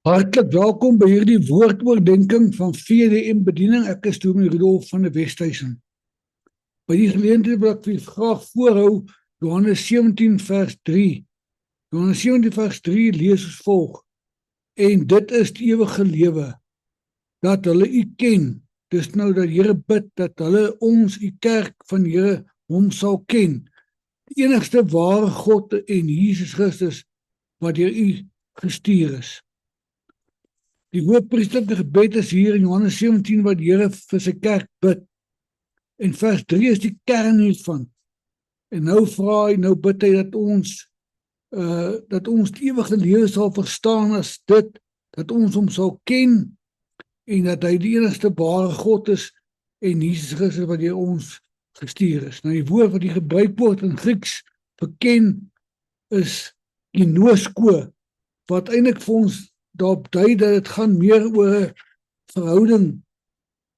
Hartlik welkom by hierdie woordoordenking van VDM Bediening. Ek is Dominee Rudolf van die Westhuizen. By die geleentheid wil ek vir graag voorhou Johannes 17 vers 3. Johannes 17 vers 3 lees as volg: En dit is die ewige lewe, dat hulle U ken. Dis nou dat Here bid dat hulle ons, U kerk van Here, hom sal ken. Die enigste ware God en Jesus Christus wat deur U gestuur is. Die hoofpriesterlike gebed is hier in Johannes 17 wat die Here vir sy kerk bid. En vers 3 is die kern hiervan. En nou bid hy dat ons die ewige lewe sal verstaan as dit, dat ons hom sal ken en dat hy die enigste ware God is en Jesus Christus wat deur ons gestuur is. Nou die woord wat hier gebruik word in Grieks vir ken is ginosko, wat eintlik vir ons daarop dui dat dit gaan meer oor 'n verhouding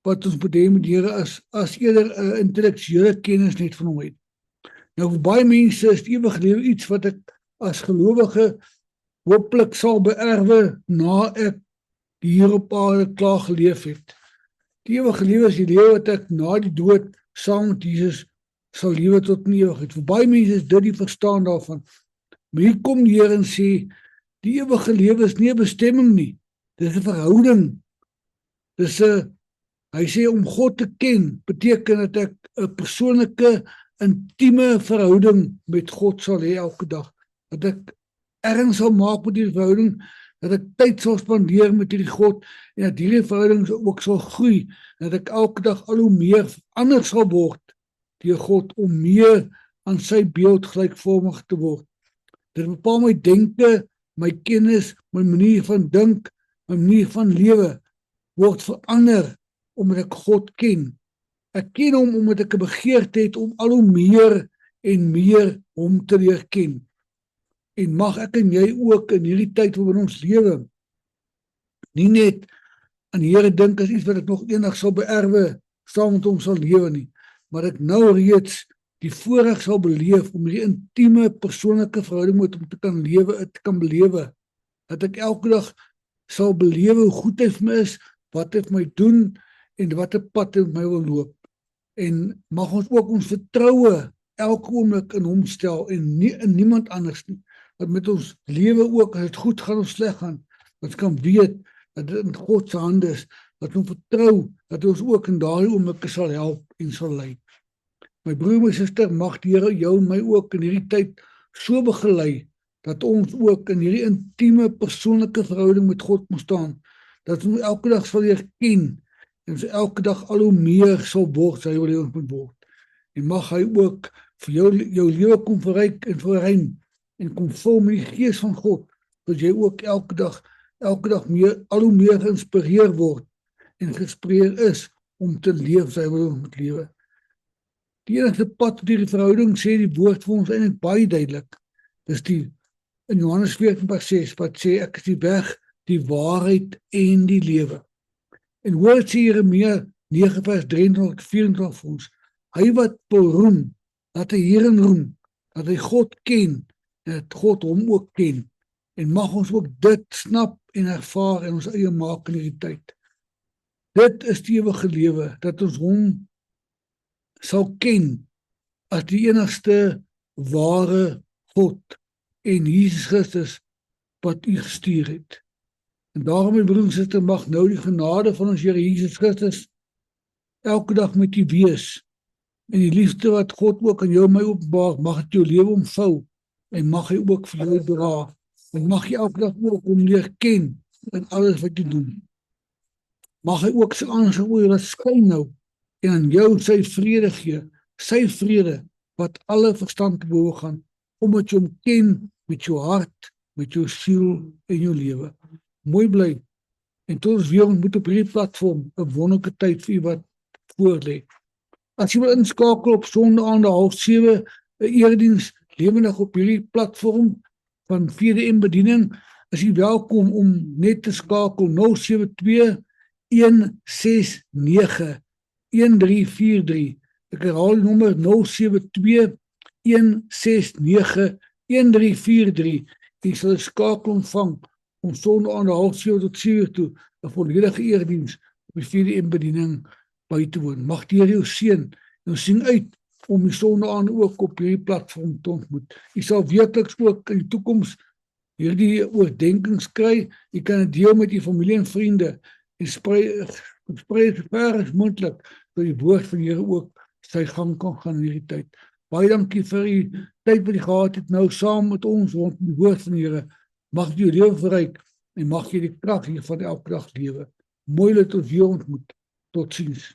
wat ons moet hê met die Here as eerder 'n intellektuele kennis net van hom het. Nou vir baie mense is die ewige lewe iets wat ek as gelowige hopelik sal beerwe na ek hier op aarde klaar geleef het. Die ewige lewe is die lewe wat ek na die dood saam met Jesus sal lewe tot in ewigheid. Vir baie mense is dit die verstaan daarvan. Maar hier kom die Here en sê, die ewige lewe is nie 'n bestemming nie. Dit is 'n verhouding. Hy sê om God te ken beteken dat ek 'n persoonlike, intieme verhouding met God sal hê elke dag. Dat ek erns sal maak met die verhouding, dat ek tyd sal spandeer met hierdie God en dat hierdie verhouding ook sal groei, dat ek elke dag al hoe meer verander sal word deur God om meer aan sy beeld gelykvormig te word. Dit bepaal my denke, my kennis, my manier van dink, my manier van lewe word verander omdat ek God ken. Ek ken hom omdat ek 'n begeerte het om al hoe meer en meer hom te leer ken. En mag ek en jy ook in hierdie tyd waarin ons lewe nie net aan die Here dink as iets wat ek nog eendag sal beerwe, saam met hom sal lewe nie, maar ek nou reeds die voorreg sal beleef om hierdie intieme persoonlike verhouding met hom te kan belewe, dat ek elke dag sal belewe hoe goed hy vir my is, wat hy vir my doen en watter pad hy met my wil loop. En mag ons ook ons vertroue elke oomblik in hom stel en nie in niemand anders nie. Dat met ons lewe ook, as dit goed gaan of sleg gaan, dat ons kan weet dat dit in God se hande is, dat ons vertrou dat hy ons ook in daardie oomblikke sal help en sal lei. My broer, my suster, mag die Here jou en my ook in hierdie tyd so begelei, dat ons ook in hierdie intieme persoonlike verhouding met God moet staan, dat ons elke dag sal leer ken, en ons elke dag al hoe meer sal word, sy wil ons moet word. En mag hy ook vir jou lewe kom verryk en verruim, en kom vul met die gees van God, dat jy ook elke dag meer, al hoe meer geïnspireer word, en geïnspireer is, om te leef, sy wil ons moet lewe. Die enigste pad tot hierdie verhouding, sê die woord vir ons eintlik baie duidelik, dis in Johannes 14 vers 6, wat sê, ek is die weg, die waarheid en die lewe. En hoor sê Jeremia 9 vers 23-24 vir ons, hy wat wil roem, dat hy hierin roem, dat hy God ken, en dat God hom ook ken, en mag ons ook dit snap en ervaar in ons eie maak in hierdie tyd. Dit is die ewige lewe, dat ons hom sal ken as die enigste ware God en Jesus Christus wat U gestuur het. En daarom, my broer en suster, mag nou die genade van ons Here Jesus Christus elke dag met U wees, en die liefde wat God ook aan jou en my openbaar, mag dit jou lewe omvou, en mag hy ook vir jou dra, en mag jy elke dag ook hom leer ken in alles wat jy doen. Mag hy ook sy aangesig oor jou laat skyn nou, en aan jou sy vrede gee, sy vrede wat alle verstand te boven gaan, omdat jy hom ken met jou hart, met jou siel en jou lewe. Mooi bly, en tot ons weer ontmoet op hierdie platform, 'n wonderlike tyd vir u wat voorlê. As jy wil inskakel op Sondag aand 6:30, 'n erediens lewendig op hierdie platform van VDM Bediening, is jy welkom om net te skakel 072 169 1343. Ek herhaal die nommer 072 169 1343. Jy sal 'n skakel ontvang om Sondag 6:30 tot 7:00 toe 'n volledige erediens op die VDM bediening by te woon. Mag die Here jou seën en sien uit om die Sondag ook op hierdie platform te ontmoet. U sal weekliks ook in die toekoms hierdie oordeenkings kry. U kan dit deel met u familie en vriende en sprei so ver as moontlik dat die woord van die Here ook sy gang kan gaan in hierdie tyd. Baie dankie vir u tyd wat u gehad het nou saam met ons rondom die woord van die Here. Mag jy jou lewe verryk en mag jy die krag hiervan elke dag lewe. Mooi dat ons weer ontmoet. Totsiens.